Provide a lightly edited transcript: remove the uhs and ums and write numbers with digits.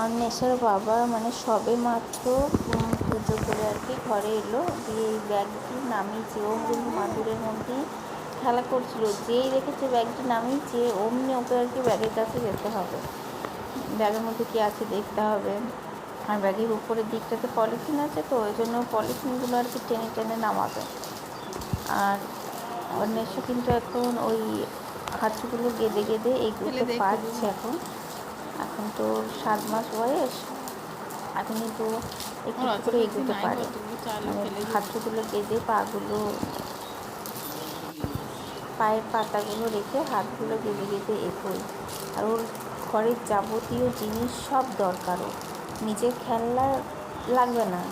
আর নেশার বাবা মানে সবে মাত্র পুজো করে আর কি ঘরে এলো, দিয়ে এই ব্যাগটি নামিয়েছে। ওম কিন্তু মাদুরের মধ্যেই খেলা করছিল, যেই দেখেছে ব্যাগটি নামিয়েছে অমনি ওকে আর কি ব্যাগের কাছে যেতে হবে, ব্যাগের মধ্যে কী আছে দেখতে হবে। আর ব্যাগের উপরের দিকটাতে পলিথিন আছে, তো ওই জন্য পলিথিনগুলো আর কি টেনে টেনে নামাবে। আর নেশা কিন্তু এখন ওই হাঁটুগুলো গেঁদে গেঁদে এগুলো পারছে। এখন তো 7 মাস বয়স, এখন কিন্তু একটু একটু করে এগোতে পারে, মানে হাঁটুগুলো গেঁদে পাগুলো, পায়ের পাতাগুলো রেখে হাতগুলো গেঁদে গেঁদে এগোয়। আর ওর ঘরের যাবতীয় জিনিস সব দরকার, ওর নিজের খেলনা লাগবে না,